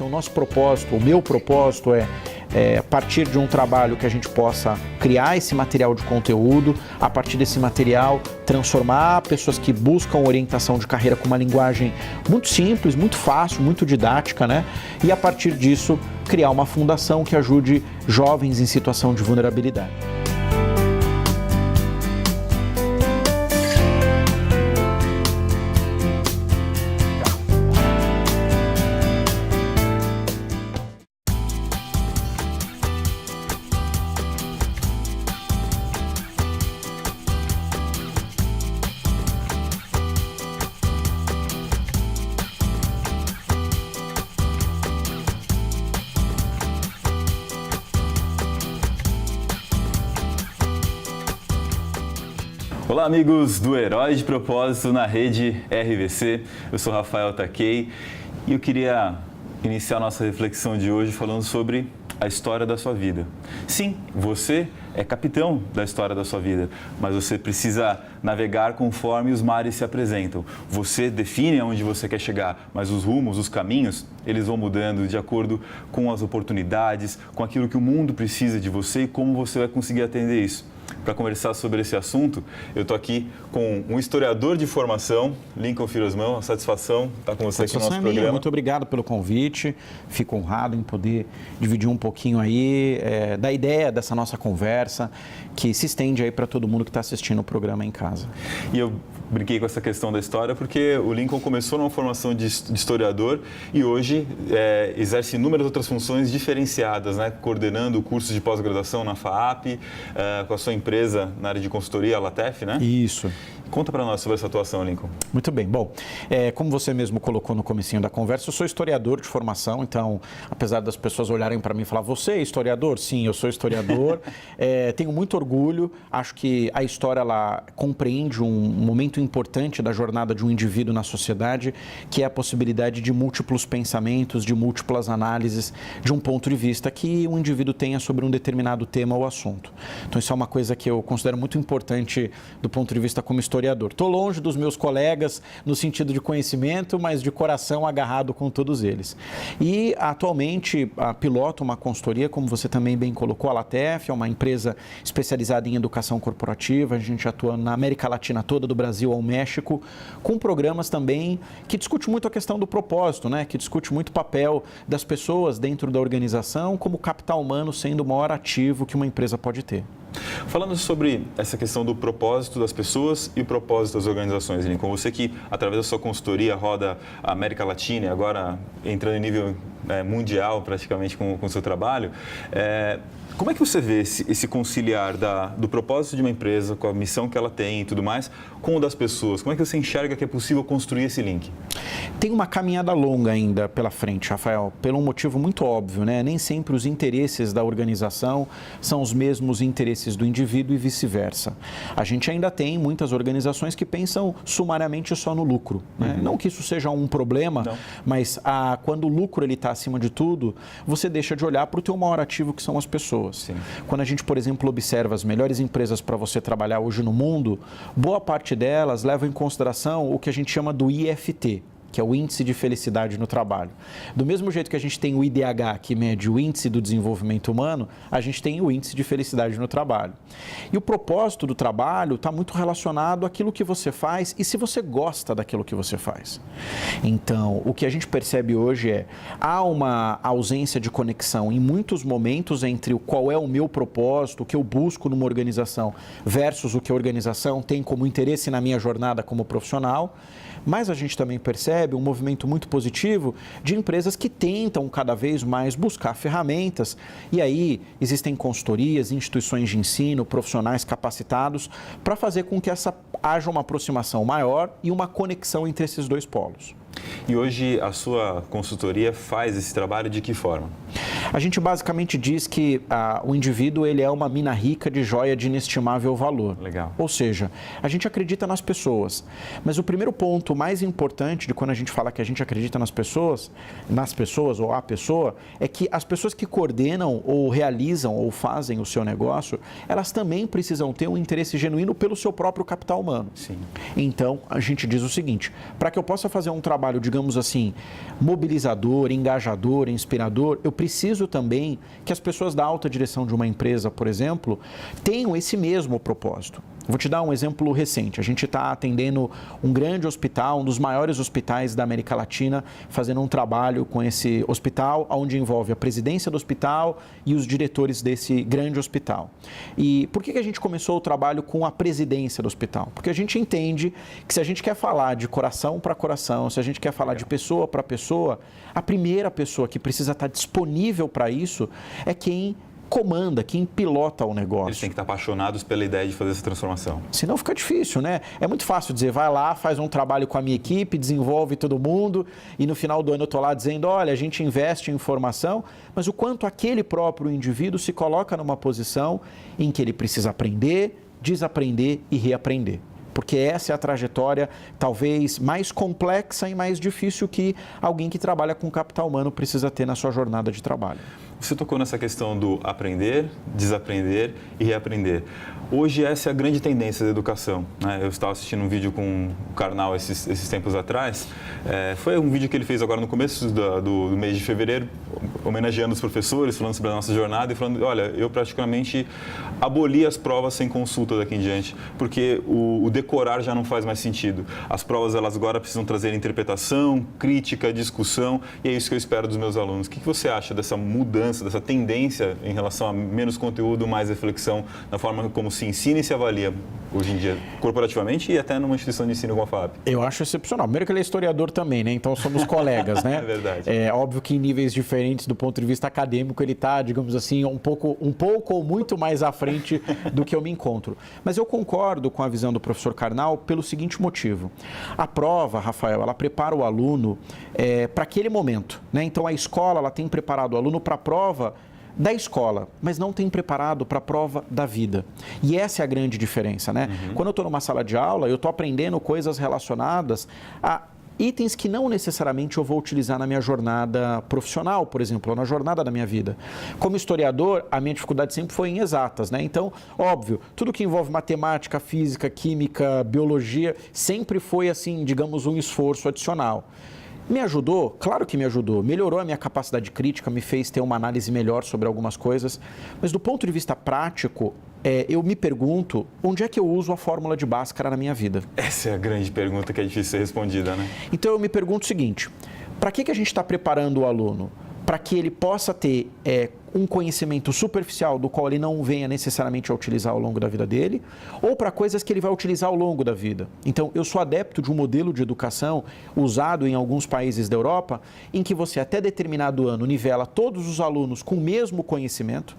Então, nosso propósito, o meu propósito é a partir de um trabalho que a gente possa criar esse material de conteúdo, a partir desse material transformar pessoas que buscam orientação de carreira com uma linguagem muito simples, muito fácil, muito didática, né? E a partir disso criar uma fundação que ajude jovens em situação de vulnerabilidade. Olá, amigos do Herói de Propósito na rede RVC. Eu sou Rafael Takei e eu queria iniciar nossa reflexão de hoje falando sobre a história da sua vida. Sim, você é capitão da história da sua vida, mas você precisa navegar conforme os mares se apresentam. Você define aonde você quer chegar, mas os rumos, os caminhos, eles vão mudando de acordo com as oportunidades, com aquilo que o mundo precisa de você e como você vai conseguir atender isso. Para conversar sobre esse assunto, eu estou aqui com um historiador de formação, Lincoln Firosmão. A satisfação estar com você aqui no nosso programa. Muito obrigado pelo convite. Fico honrado em poder dividir um pouquinho aí da ideia dessa nossa conversa, que se estende aí para todo mundo que está assistindo o programa em casa. E eu brinquei com essa questão da história porque o Lincoln começou numa formação de historiador e hoje exerce inúmeras outras funções diferenciadas, né? Coordenando cursos de pós-graduação na FAAP, com a sua empresa na área de consultoria, a Latef, né? Isso. Conta para nós sobre essa atuação, Lincoln. Muito bem. Bom, como você mesmo colocou no comecinho da conversa, eu sou historiador de formação, então, apesar das pessoas olharem para mim e falar, você é historiador? Sim, eu sou historiador. Tenho muito orgulho, acho que a história ela compreende um momento importante da jornada de um indivíduo na sociedade, que é a possibilidade de múltiplos pensamentos, de múltiplas análises, de um ponto de vista que um indivíduo tenha sobre um determinado tema ou assunto. Então, isso é uma coisa que eu considero muito importante do ponto de vista como historiador. Estou longe dos meus colegas no sentido de conhecimento, mas de coração agarrado com todos eles. E atualmente piloto uma consultoria, como você também bem colocou, a Latef, é uma empresa especializada em educação corporativa. A gente atua na América Latina toda, do Brasil ao México, com programas também que discute muito a questão do propósito, né? Que discute muito o papel das pessoas dentro da organização como capital humano sendo o maior ativo que uma empresa pode ter. Falando sobre essa questão do propósito das pessoas e o propósito das organizações, Lincoln, você que, através da sua consultoria, roda a América Latina e agora entrando em nível mundial praticamente com o seu trabalho, como é que você vê esse conciliar do propósito de uma empresa, com a missão que ela tem e tudo mais, com o das pessoas? Como é que você enxerga que é possível construir esse link? Tem uma caminhada longa ainda pela frente, Rafael, pelo um motivo muito óbvio, né? Nem sempre os interesses da organização são os mesmos interesses do indivíduo e vice-versa. A gente ainda tem muitas organizações que pensam sumariamente só no lucro, né? Não que isso seja um problema, mas quando o lucro está acima de tudo, você deixa de olhar para o teu maior ativo, que são as pessoas. Sim. Quando a gente, por exemplo, observa as melhores empresas para você trabalhar hoje no mundo, boa parte delas leva em consideração o que a gente chama do IFT, que é o Índice de Felicidade no Trabalho. Do mesmo jeito que a gente tem o IDH, que mede o Índice do Desenvolvimento Humano, a gente tem o Índice de Felicidade no Trabalho. E o propósito do trabalho está muito relacionado àquilo que você faz e se você gosta daquilo que você faz. Então, o que a gente percebe hoje há uma ausência de conexão em muitos momentos entre qual é o meu propósito, o que eu busco numa organização, versus o que a organização tem como interesse na minha jornada como profissional. Mas a gente também percebe um movimento muito positivo de empresas que tentam cada vez mais buscar ferramentas. E aí existem consultorias, instituições de ensino, profissionais capacitados para fazer com que haja uma aproximação maior e uma conexão entre esses dois polos. E hoje a sua consultoria faz esse trabalho de que forma? A gente basicamente diz que o indivíduo ele é uma mina rica de joia de inestimável valor. Legal. Ou seja, a gente acredita nas pessoas. Mas o primeiro ponto mais importante de quando a gente fala que a gente acredita nas pessoas ou a pessoa, é que as pessoas que coordenam ou realizam ou fazem o seu negócio, elas também precisam ter um interesse genuíno pelo seu próprio capital humano. Sim. Então, a gente diz o seguinte, para que eu possa fazer um trabalho, digamos assim, mobilizador, engajador, inspirador, eu preciso também que as pessoas da alta direção de uma empresa, por exemplo, tenham esse mesmo propósito. Vou te dar um exemplo recente. A gente está atendendo um grande hospital, um dos maiores hospitais da América Latina, fazendo um trabalho com esse hospital, onde envolve a presidência do hospital e os diretores desse grande hospital. E por que a gente começou o trabalho com a presidência do hospital? Porque a gente entende que se a gente quer falar de coração para coração, se a gente quer falar de pessoa para pessoa, a primeira pessoa que precisa estar disponível para isso é quem comanda, quem pilota o negócio. Eles têm que estar apaixonados pela ideia de fazer essa transformação. Senão fica difícil, né? É muito fácil dizer, vai lá, faz um trabalho com a minha equipe, desenvolve todo mundo e no final do ano eu estou lá dizendo, olha, a gente investe em formação, mas o quanto aquele próprio indivíduo se coloca numa posição em que ele precisa aprender, desaprender e reaprender. Porque essa é a trajetória talvez mais complexa e mais difícil que alguém que trabalha com capital humano precisa ter na sua jornada de trabalho. Você tocou nessa questão do aprender, desaprender e reaprender. Hoje essa é a grande tendência da educação, né? Eu estava assistindo um vídeo com o Karnal esses tempos atrás. Foi um vídeo que ele fez agora no começo do mês de fevereiro, homenageando os professores, falando sobre a nossa jornada e falando, olha, eu praticamente aboli as provas sem consulta daqui em diante, porque o decorar já não faz mais sentido. As provas elas agora precisam trazer interpretação, crítica, discussão, e é isso que eu espero dos meus alunos. O que você acha dessa mudança, dessa tendência em relação a menos conteúdo, mais reflexão na forma como se ensina e se avalia hoje em dia, corporativamente e até numa instituição de ensino como a FAP? Eu acho excepcional. Primeiro que ele é historiador também, né? Então somos colegas, né? É verdade. É óbvio que em níveis diferentes do ponto de vista acadêmico ele está, digamos assim, um pouco ou muito mais à frente do que eu me encontro. Mas eu concordo com a visão do professor Karnal pelo seguinte motivo. A prova, Rafael, ela prepara o aluno para aquele momento, né? Então a escola ela tem preparado o aluno para a prova da escola, mas não tem preparado para a prova da vida. E essa é a grande diferença, né? Quando eu estou numa sala de aula, eu estou aprendendo coisas relacionadas a itens que não necessariamente eu vou utilizar na minha jornada profissional, por exemplo, ou na jornada da minha vida. Como historiador, a minha dificuldade sempre foi em exatas, né? Então, óbvio, tudo que envolve matemática, física, química, biologia, sempre foi, assim, digamos, um esforço adicional. Me ajudou? Claro que me ajudou. Melhorou a minha capacidade crítica, me fez ter uma análise melhor sobre algumas coisas. Mas do ponto de vista prático, eu me pergunto, onde é que eu uso a fórmula de Bhaskara na minha vida? Essa é a grande pergunta que é difícil ser respondida, né? Então eu me pergunto o seguinte, para que a gente está preparando o aluno? Para que ele possa ter um conhecimento superficial do qual ele não venha necessariamente a utilizar ao longo da vida dele, ou para coisas que ele vai utilizar ao longo da vida. Então, eu sou adepto de um modelo de educação usado em alguns países da Europa, em que você até determinado ano nivela todos os alunos com o mesmo conhecimento,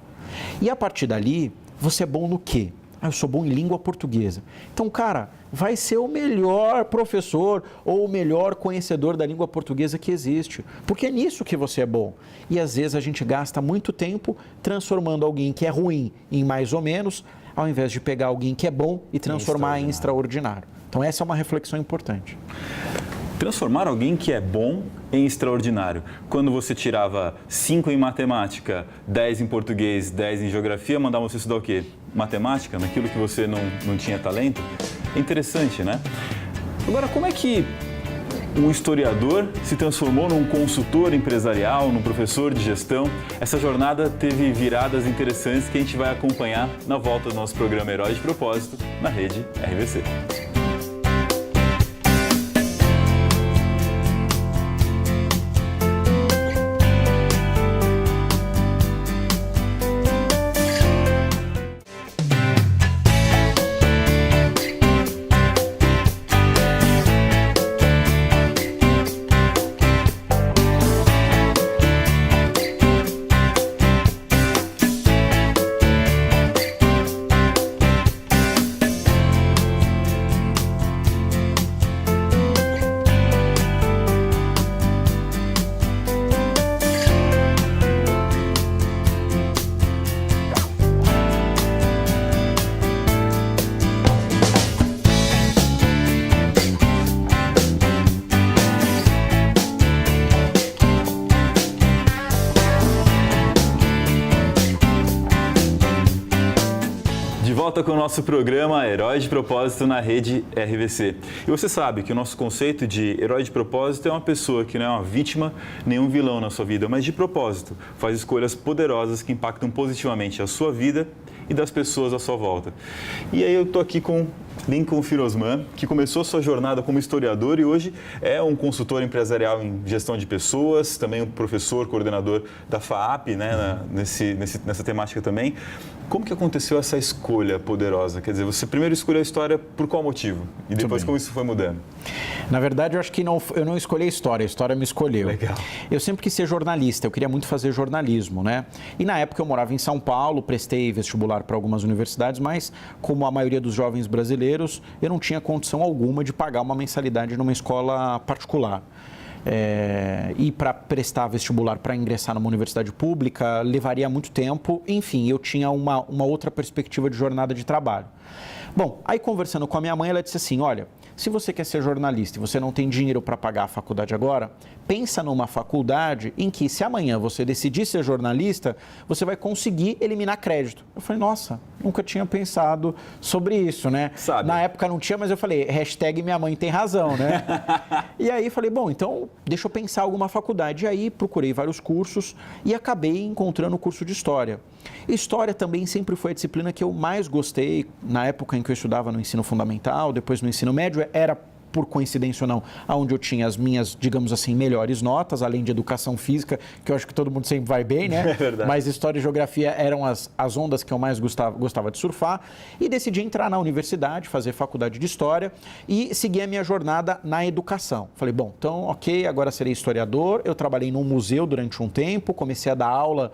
e a partir dali, você é bom no quê? Eu sou bom em língua portuguesa. Então, cara, vai ser o melhor professor ou o melhor conhecedor da língua portuguesa que existe. Porque é nisso que você é bom. E às vezes a gente gasta muito tempo transformando alguém que é ruim em mais ou menos, ao invés de pegar alguém que é bom e transformar em extraordinário. Então, essa é uma reflexão importante. Transformar alguém que é bom em extraordinário. Quando você tirava 5 em matemática, 10 em português, 10 em geografia, mandava você estudar o quê? Matemática, naquilo que você não tinha talento? É interessante, né? Agora, como é que um historiador se transformou num consultor empresarial, num professor de gestão? Essa jornada teve viradas interessantes que a gente vai acompanhar na volta do nosso programa Herói de Propósito, na rede RVC. volta com o nosso programa Herói de Propósito na rede RVC. E você sabe que o nosso conceito de herói de propósito é uma pessoa que não é uma vítima, nem um vilão na sua vida, mas de propósito. Faz escolhas poderosas que impactam positivamente a sua vida e das pessoas à sua volta. E aí eu estou aqui com Lincoln Firosman, que começou sua jornada como historiador e hoje é um consultor empresarial em gestão de pessoas, também um professor, coordenador da FAAP, né, nessa temática também. Como que aconteceu essa escolha poderosa? Quer dizer, você primeiro escolheu a história por qual motivo? E depois como isso foi mudando? Na verdade, eu acho que eu não escolhi a história me escolheu. Legal. Eu sempre quis ser jornalista, eu queria muito fazer jornalismo, né? E na época eu morava em São Paulo, prestei vestibular para algumas universidades, mas como a maioria dos jovens brasileiros, eu não tinha condição alguma de pagar uma mensalidade numa escola particular. E para prestar vestibular para ingressar numa universidade pública levaria muito tempo. Enfim, eu tinha uma outra perspectiva de jornada de trabalho. Bom, aí conversando com a minha mãe, ela disse assim, olha, se você quer ser jornalista e você não tem dinheiro para pagar a faculdade agora, pensa numa faculdade em que, se amanhã você decidir ser jornalista, você vai conseguir eliminar crédito. Eu falei, nossa, nunca tinha pensado sobre isso, né? Sabe. Na época não tinha, mas eu falei, hashtag minha mãe tem razão, né? E aí falei, bom, então deixa eu pensar alguma faculdade. E aí procurei vários cursos e acabei encontrando o curso de História. História também sempre foi a disciplina que eu mais gostei na época em que eu estudava no ensino fundamental, depois no ensino médio, era, por coincidência ou não, onde eu tinha as minhas, digamos assim, melhores notas, além de educação física, que eu acho que todo mundo sempre vai bem, né? É verdade. Mas história e geografia eram as ondas que eu mais gostava de surfar. E decidi entrar na universidade, fazer faculdade de História e seguir a minha jornada na educação. Falei, bom, então, ok, agora serei historiador. Eu trabalhei num museu durante um tempo, comecei a dar aula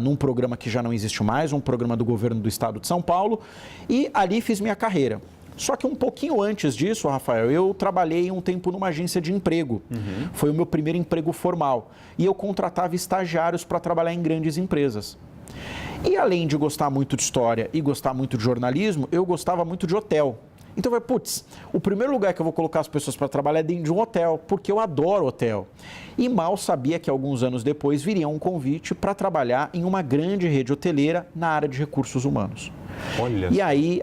num programa que já não existe mais, um programa do governo do estado de São Paulo, e ali fiz minha carreira. Só que um pouquinho antes disso, Rafael, eu trabalhei um tempo numa agência de emprego. Foi o meu primeiro emprego formal. E eu contratava estagiários para trabalhar em grandes empresas. E além de gostar muito de história e gostar muito de jornalismo, eu gostava muito de hotel. Então eu falei, putz, o primeiro lugar que eu vou colocar as pessoas para trabalhar é dentro de um hotel, porque eu adoro hotel. E mal sabia que alguns anos depois viria um convite para trabalhar em uma grande rede hoteleira na área de recursos humanos. Olha. E aí,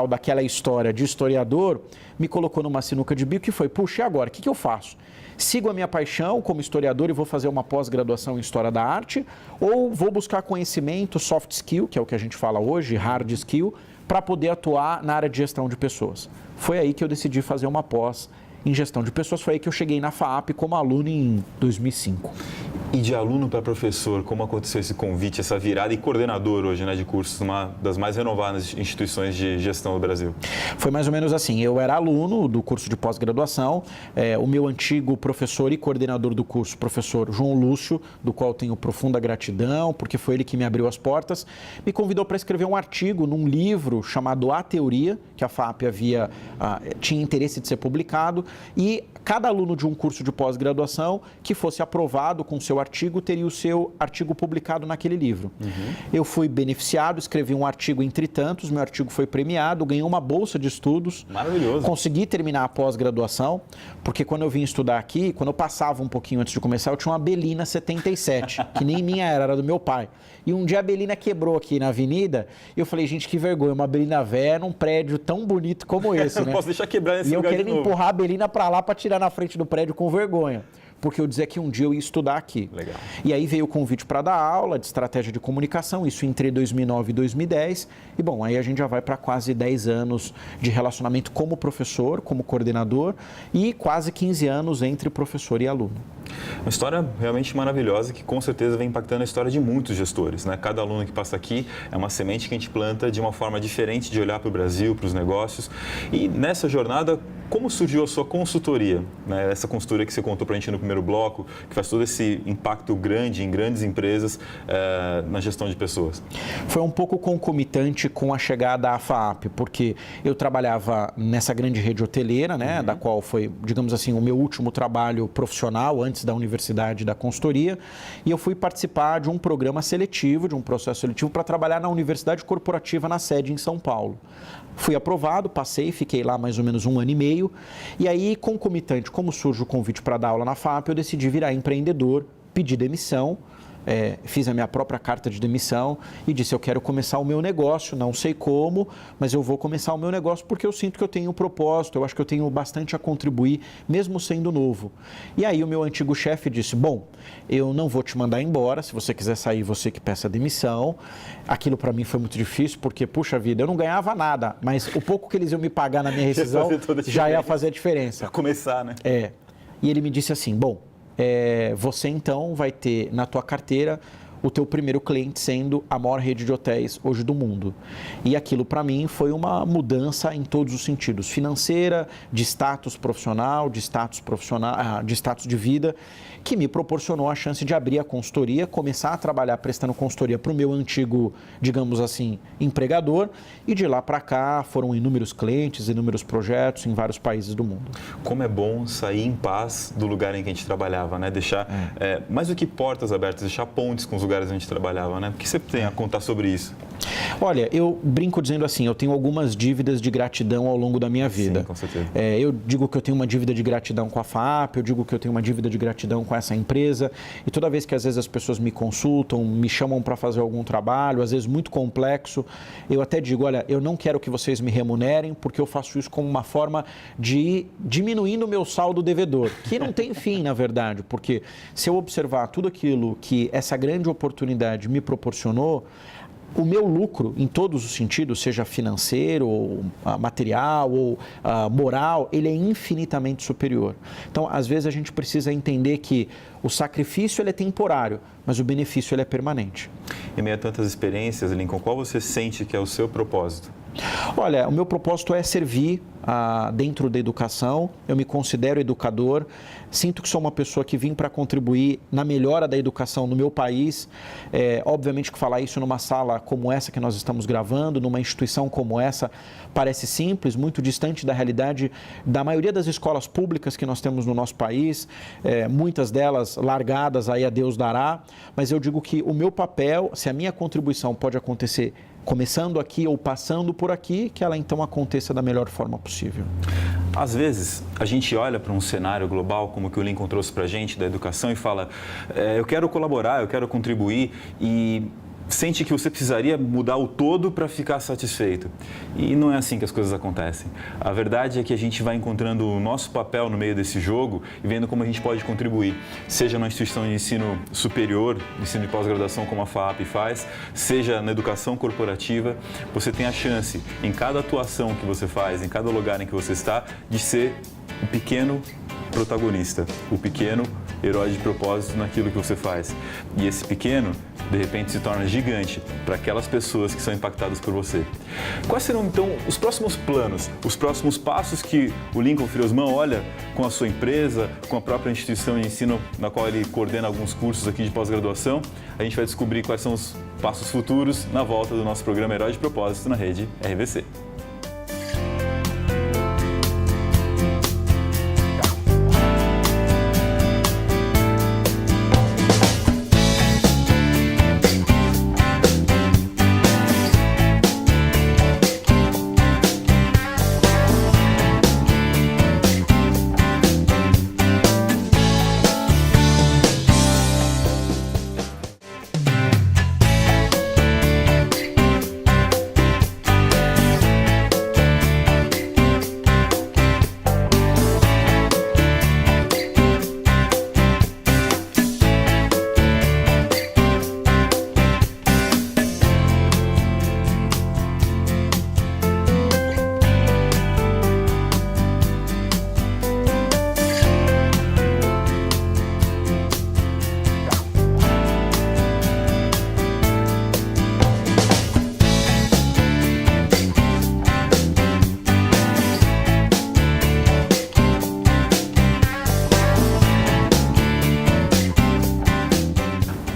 daquela história de historiador me colocou numa sinuca de bico que foi, puxa, e agora? O que eu faço? Sigo a minha paixão como historiador e vou fazer uma pós-graduação em História da Arte, ou vou buscar conhecimento, soft skill, que é o que a gente fala hoje, hard skill, para poder atuar na área de gestão de pessoas. Foi aí que eu decidi fazer uma pós em gestão de pessoas, foi aí que eu cheguei na FAAP como aluno em 2005. E de aluno para professor, como aconteceu esse convite, essa virada, e coordenador hoje, né, de cursos, uma das mais renovadas instituições de gestão do Brasil? Foi mais ou menos assim, eu era aluno do curso de pós-graduação, o meu antigo professor e coordenador do curso, professor João Lúcio, do qual tenho profunda gratidão, porque foi ele que me abriu as portas, me convidou para escrever um artigo num livro chamado A Teoria, que a FAAP tinha interesse de ser publicado, e cada aluno de um curso de pós-graduação que fosse aprovado com seu artigo teria o seu artigo publicado naquele livro. Eu fui beneficiado, escrevi um artigo entre tantos, meu artigo foi premiado, ganhei uma bolsa de estudos. Maravilhoso. Consegui terminar a pós-graduação, porque quando eu vim estudar aqui, quando eu passava um pouquinho antes de começar, eu tinha uma Belina 77, que nem minha era do meu pai. E um dia a Belina quebrou aqui na avenida e eu falei, gente, que vergonha, uma Belina velha num prédio tão bonito como esse, né? Não posso deixar quebrar nesse lugar de novo. E eu querendo empurrar a Belina para lá para tirar na frente do prédio com vergonha. Porque eu dizia que um dia eu ia estudar aqui. Legal. E aí veio o convite para dar aula de estratégia de comunicação, isso entre 2009 e 2010. E bom, aí a gente já vai para quase 10 anos de relacionamento como professor, como coordenador e quase 15 anos entre professor e aluno. Uma história realmente maravilhosa que com certeza vem impactando a história de muitos gestores, né? Cada aluno que passa aqui é uma semente que a gente planta de uma forma diferente de olhar para o Brasil, para os negócios. E nessa jornada, como surgiu a sua consultoria? Né? Essa consultoria que você contou para a gente no primeiro bloco, que faz todo esse impacto grande em grandes empresas na gestão de pessoas. Foi um pouco concomitante com a chegada à FAAP, porque eu trabalhava nessa grande rede hoteleira, né, da qual foi, digamos assim, o meu último trabalho profissional antes da universidade, da consultoria, e eu fui participar de um programa seletivo, de um processo seletivo para trabalhar na Universidade Corporativa na sede em São Paulo. Fui aprovado, passei, fiquei lá mais ou menos 1 ano e meio, e aí, concomitante, como surge o convite para dar aula na FAAP, eu decidi virar empreendedor, pedi demissão, fiz a minha própria carta de demissão e disse, eu quero começar o meu negócio, não sei como, mas eu vou começar o meu negócio porque eu sinto que eu tenho um propósito, eu acho que eu tenho bastante a contribuir, mesmo sendo novo. E aí o meu antigo chefe disse, bom, eu não vou te mandar embora, se você quiser sair, você que peça a demissão. Aquilo para mim foi muito difícil, porque, puxa vida, eu não ganhava nada, mas o pouco que eles iam me pagar na minha rescisão já ia fazer a diferença. Para começar, né? E ele me disse assim, bom, você então vai ter na tua carteira o teu primeiro cliente sendo a maior rede de hotéis hoje do mundo. E aquilo para mim foi uma mudança em todos os sentidos, financeira, de status profissional, de status de vida, que me proporcionou a chance de abrir a consultoria, começar a trabalhar prestando consultoria para o meu antigo, digamos assim, empregador, e de lá para cá foram inúmeros clientes, inúmeros projetos em vários países do mundo. Como é bom sair em paz do lugar em que a gente trabalhava, né? Deixar, mais do que portas abertas, deixar pontes com os lugares onde a gente trabalhava, né? O que você tem a contar sobre isso? Olha, eu brinco dizendo assim, eu tenho algumas dívidas de gratidão ao longo da minha vida. Sim, com certeza. Eu digo que eu tenho uma dívida de gratidão com a FAAP, eu digo que eu tenho uma dívida de gratidão com essa empresa, e toda vez que às vezes as pessoas me consultam, me chamam para fazer algum trabalho, às vezes muito complexo, eu até digo, olha, eu não quero que vocês me remunerem, porque eu faço isso como uma forma de ir diminuindo o meu saldo devedor, que não tem fim, na verdade, porque se eu observar tudo aquilo que essa grande oportunidade me proporcionou, o meu lucro, em todos os sentidos, seja financeiro, ou material, ou moral, ele é infinitamente superior. Então, às vezes, a gente precisa entender que o sacrifício ele é temporário, mas o benefício ele é permanente. Em meio a tantas experiências, Lincoln, qual você sente que é o seu propósito? Olha, o meu propósito é servir dentro da educação. Eu me considero educador, sinto que sou uma pessoa que vim para contribuir na melhora da educação no meu país. Obviamente que falar isso numa sala como essa que nós estamos gravando, numa instituição como essa, parece simples, muito distante da realidade da maioria das escolas públicas que nós temos no nosso país, muitas delas largadas aí a Deus dará, mas eu digo que o meu papel, se a minha contribuição pode acontecer começando aqui ou passando por aqui, que ela então aconteça da melhor forma possível. Às vezes, a gente olha para um cenário global, como que o Lincoln trouxe para a gente, da educação, e fala, eu quero colaborar, eu quero contribuir, e sente que você precisaria mudar o todo para ficar satisfeito. E não é assim que as coisas acontecem. A verdade é que a gente vai encontrando o nosso papel no meio desse jogo e vendo como a gente pode contribuir. Seja na instituição de ensino superior, ensino de pós-graduação como a FAAP faz, seja na educação corporativa, você tem a chance, em cada atuação que você faz, em cada lugar em que você está, de ser o pequeno protagonista, o pequeno herói de propósito naquilo que você faz. E esse pequeno, de repente, se torna gigante para aquelas pessoas que são impactadas por você. Quais serão, então, os próximos planos, os próximos passos que o Lincoln Friosman olha com a sua empresa, com a própria instituição de ensino na qual ele coordena alguns cursos aqui de pós-graduação? A gente vai descobrir quais são os passos futuros na volta do nosso programa Herói de Propósito na rede RVC.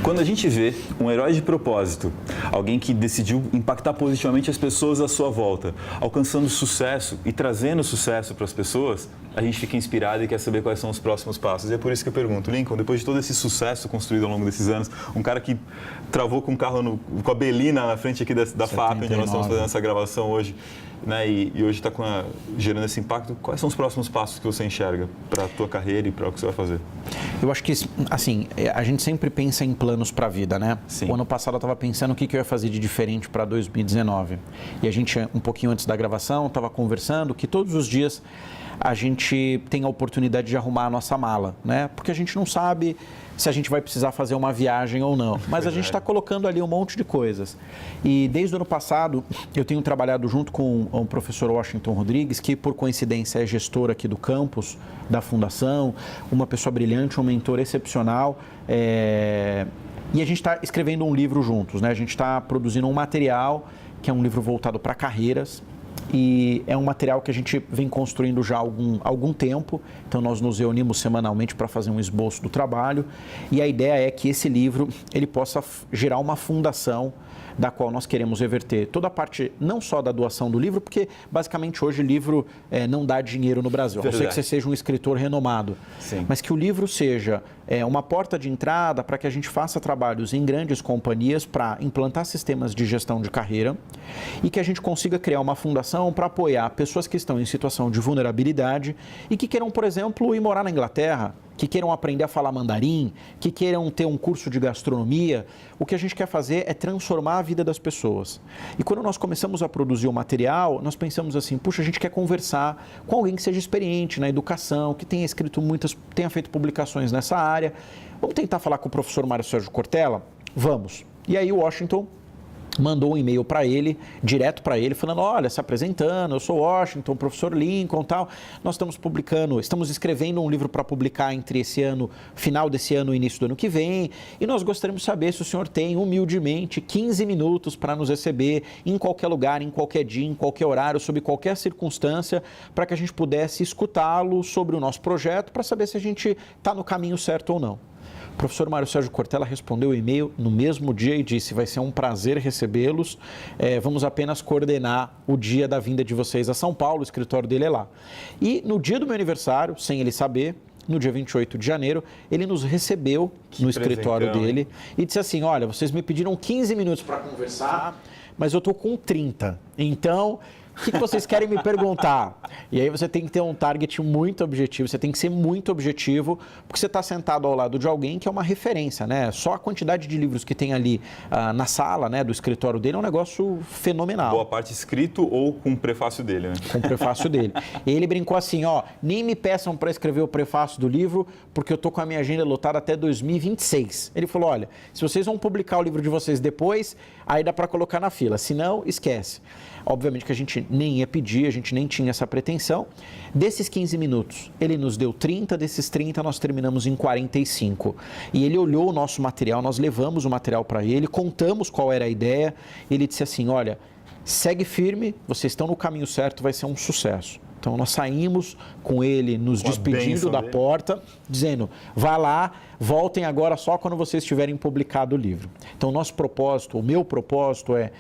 Quando a gente vê um herói de propósito alguém que decidiu impactar positivamente as pessoas à sua volta, alcançando sucesso e trazendo sucesso para as pessoas, a gente fica inspirado e quer saber quais são os próximos passos. E é por isso que eu pergunto, Lincoln, depois de todo esse sucesso construído ao longo desses anos, um cara que travou com um carro com a Belina na frente aqui da FAP, onde nós estamos fazendo essa gravação hoje, né, e hoje está gerando esse impacto, quais são os próximos passos que você enxerga para a tua carreira e para o que você vai fazer? Eu acho que, assim, a gente sempre pensa em planos para a vida, né? Sim. O ano passado eu estava pensando o que eu ia fazer de diferente para 2019. E a gente, um pouquinho antes da gravação, estava conversando que todos os dias a gente tem a oportunidade de arrumar a nossa mala, né? Porque a gente não sabe se a gente vai precisar fazer uma viagem ou não. Mas a gente está colocando ali um monte de coisas. E desde o ano passado, eu tenho trabalhado junto com o professor Washington Rodrigues, que por coincidência é gestor aqui do campus, da fundação, uma pessoa brilhante, um mentor excepcional. E a gente está escrevendo um livro juntos, né? A gente está produzindo um material, que é um livro voltado para carreiras. E é um material que a gente vem construindo já há algum tempo, então nós nos reunimos semanalmente para fazer um esboço do trabalho e a ideia é que esse livro ele possa gerar uma fundação da qual nós queremos reverter toda a parte, não só da doação do livro, porque basicamente hoje livro não dá dinheiro no Brasil, a não ser que você seja um escritor renomado. Sim. Mas que o livro seja uma porta de entrada para que a gente faça trabalhos em grandes companhias para implantar sistemas de gestão de carreira e que a gente consiga criar uma fundação para apoiar pessoas que estão em situação de vulnerabilidade e que queiram, por exemplo, ir morar na Inglaterra, que queiram aprender a falar mandarim, que queiram ter um curso de gastronomia. O que a gente quer fazer é transformar a vida das pessoas. E quando nós começamos a produzir o material, nós pensamos assim, puxa, a gente quer conversar com alguém que seja experiente na educação, que tenha escrito tenha feito publicações nessa área. Vamos tentar falar com o professor Mário Sérgio Cortella? Vamos. E aí o Washington mandou um e-mail para ele, direto para ele, falando, olha, se apresentando, eu sou Washington, professor Lincoln e tal, nós estamos escrevendo um livro para publicar entre esse ano, final desse ano e início do ano que vem, e nós gostaríamos de saber se o senhor tem, humildemente, 15 minutos para nos receber em qualquer lugar, em qualquer dia, em qualquer horário, sob qualquer circunstância, para que a gente pudesse escutá-lo sobre o nosso projeto, para saber se a gente está no caminho certo ou não. O professor Mário Sérgio Cortella respondeu o e-mail no mesmo dia e disse, vai ser um prazer recebê-los, vamos apenas coordenar o dia da vinda de vocês a São Paulo, o escritório dele é lá. E no dia do meu aniversário, sem ele saber, no dia 28 de janeiro, ele nos recebeu no escritório dele e disse assim, olha, vocês me pediram 15 minutos para conversar, mas eu estou com 30, então... O que vocês querem me perguntar? E aí você tem que ter um target muito objetivo, você tem que ser muito objetivo, porque você está sentado ao lado de alguém que é uma referência, né? Só a quantidade de livros que tem ali na sala, né, do escritório dele é um negócio fenomenal. Boa parte escrito ou com o prefácio dele, né? Com o prefácio dele. E ele brincou assim, ó, nem me peçam para escrever o prefácio do livro, porque eu estou com a minha agenda lotada até 2026. Ele falou, olha, se vocês vão publicar o livro de vocês depois, aí dá para colocar na fila, se não, esquece. Obviamente que a gente nem ia pedir, a gente nem tinha essa pretensão. Desses 15 minutos, ele nos deu 30, desses 30 nós terminamos em 45. E ele olhou o nosso material, nós levamos o material para ele, contamos qual era a ideia. Ele disse assim, olha, segue firme, vocês estão no caminho certo, vai ser um sucesso. Então, nós saímos com ele nos despedindo da porta, dizendo, vá lá, voltem agora só quando vocês tiverem publicado o livro. Então, nosso propósito, o meu propósito é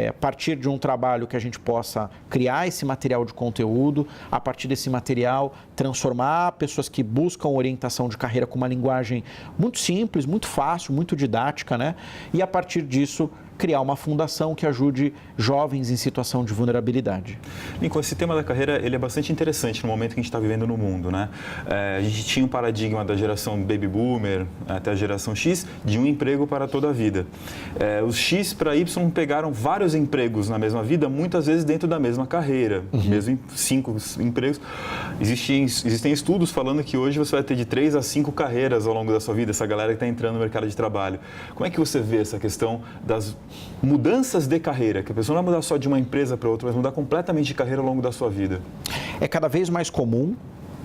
a partir de um trabalho que a gente possa criar esse material de conteúdo, a partir desse material, transformar pessoas que buscam orientação de carreira com uma linguagem muito simples, muito fácil, muito didática, né? E a partir disso, criar uma fundação que ajude jovens em situação de vulnerabilidade. Lincoln, esse tema da carreira ele é bastante interessante no momento que a gente está vivendo no mundo, né? A gente tinha um paradigma da geração Baby Boomer até a geração X de um emprego para toda a vida. Os X para Y pegaram vários empregos na mesma vida, muitas vezes dentro da mesma carreira, mesmo 5 empregos. Existem estudos falando que hoje você vai ter de 3 a 5 carreiras ao longo da sua vida, essa galera que está entrando no mercado de trabalho. Como é que você vê essa questão das mudanças de carreira, que a pessoa não vai mudar só de uma empresa para outra, mas mudar completamente de carreira ao longo da sua vida? É cada vez mais comum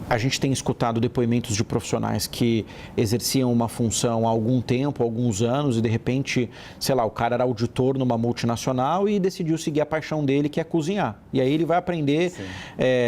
A gente tem escutado depoimentos de profissionais que exerciam uma função há algum tempo, alguns anos, e de repente, sei lá, o cara era auditor numa multinacional e decidiu seguir a paixão dele, que é cozinhar. E aí ele vai aprender,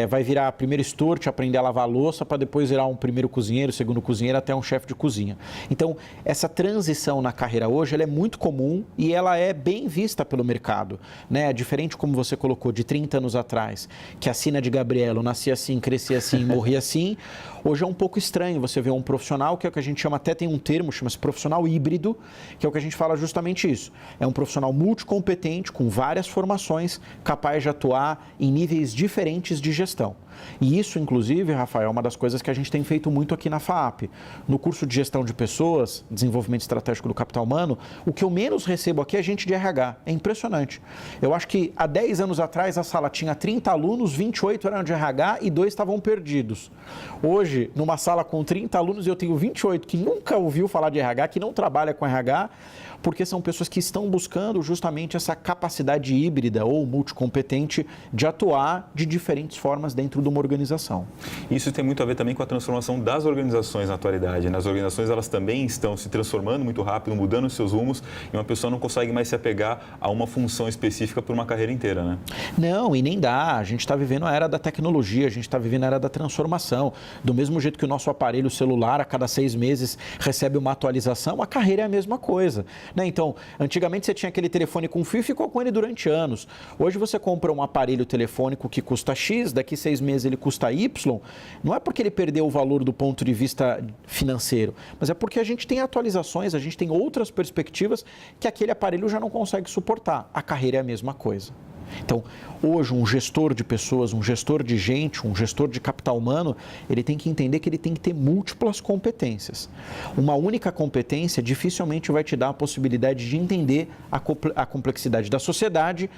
vai virar primeiro steward, aprender a lavar a louça, para depois virar um primeiro cozinheiro, segundo cozinheiro, até um chefe de cozinha. Então, essa transição na carreira hoje, ela é muito comum e ela é bem vista pelo mercado, né? Diferente, como você colocou, de 30 anos atrás, que a Sina de Gabrielo nascia assim, crescia assim, morria assim. Hoje é um pouco estranho você ver um profissional, que é o que a gente chama, até tem um termo, chama-se profissional híbrido, que é o que a gente fala justamente isso. É um profissional multicompetente, com várias formações, capaz de atuar em níveis diferentes de gestão. E isso, inclusive, Rafael, é uma das coisas que a gente tem feito muito aqui na FAAP. No curso de gestão de pessoas, desenvolvimento estratégico do capital humano, o que eu menos recebo aqui é gente de RH. É impressionante. Eu acho que há 10 anos atrás a sala tinha 30 alunos, 28 eram de RH e 2 estavam perdidos. Hoje, numa sala com 30 alunos, eu tenho 28 que nunca ouviu falar de RH, que não trabalha com RH, porque são pessoas que estão buscando justamente essa capacidade híbrida ou multicompetente de atuar de diferentes formas dentro de uma organização. Isso tem muito a ver também com a transformação das organizações na atualidade. As organizações, elas também estão se transformando muito rápido, mudando os seus rumos, e uma pessoa não consegue mais se apegar a uma função específica por uma carreira inteira, né? Não, e nem dá. A gente está vivendo a era da tecnologia, a gente está vivendo a era da transformação. Do mesmo jeito que o nosso aparelho celular, a cada 6 meses, recebe uma atualização, a carreira é a mesma coisa. Né? Então, antigamente você tinha aquele telefone com fio e ficou com ele durante anos. Hoje você compra um aparelho telefônico que custa X, daqui 6 meses ele custa Y. Não é porque ele perdeu o valor do ponto de vista financeiro, mas é porque a gente tem atualizações, a gente tem outras perspectivas que aquele aparelho já não consegue suportar. A carreira é a mesma coisa. Então, hoje, um gestor de pessoas, um gestor de gente, um gestor de capital humano, ele tem que entender que ele tem que ter múltiplas competências. Uma única competência dificilmente vai te dar a possibilidade de entender a complexidade da sociedade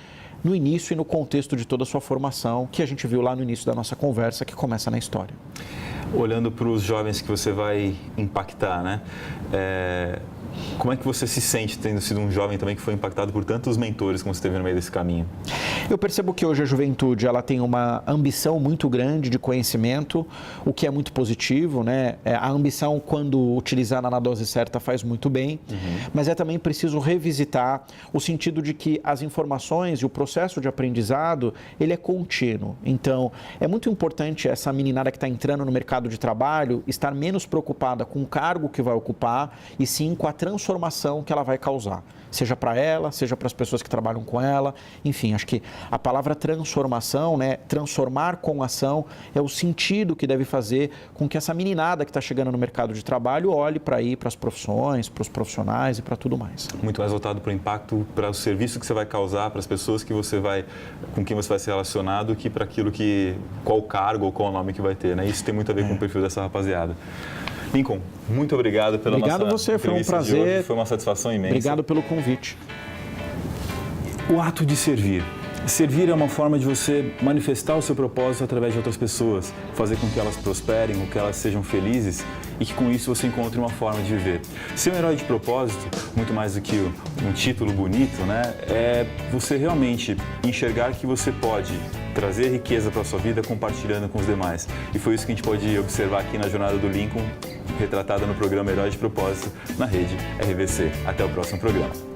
no início e no contexto de toda a sua formação, que a gente viu lá no início da nossa conversa, que começa na história. Olhando para os jovens que você vai impactar, né? Como é que você se sente tendo sido um jovem também que foi impactado por tantos mentores como você teve no meio desse caminho? Eu percebo que hoje a juventude ela tem uma ambição muito grande de conhecimento, o que é muito positivo, né? A ambição, quando utilizada na dose certa, faz muito bem, mas é também preciso revisitar o sentido de que as informações e o processo de aprendizado, ele é contínuo. Então, é muito importante essa meninada que está entrando no mercado de trabalho estar menos preocupada com o cargo que vai ocupar e sim com a transformação que ela vai causar, seja para ela, seja para as pessoas que trabalham com ela. Enfim, acho que a palavra transformação, né, transformar com ação, é o sentido que deve fazer com que essa meninada que está chegando no mercado de trabalho olhe para ir para as profissões, para os profissionais e para tudo mais. Muito mais voltado para o impacto, para o serviço que você vai causar, para as pessoas que você vai, com quem você vai ser relacionado, que para aquilo que, qual cargo ou qual nome que vai ter, né? Isso tem muito a ver com o perfil dessa rapaziada. Lincoln, muito obrigado pela nossa entrevista. Obrigado você, foi um prazer. Foi uma satisfação imensa. Obrigado pelo convite. O ato de servir. Servir é uma forma de você manifestar o seu propósito através de outras pessoas, fazer com que elas prosperem, com que elas sejam felizes e que com isso você encontre uma forma de viver. Ser um herói de propósito, muito mais do que um título bonito, né? É você realmente enxergar que você pode trazer riqueza para a sua vida compartilhando com os demais. E foi isso que a gente pode observar aqui na jornada do Lincoln, retratada no programa Herói de Propósito, na rede RVC. Até o próximo programa.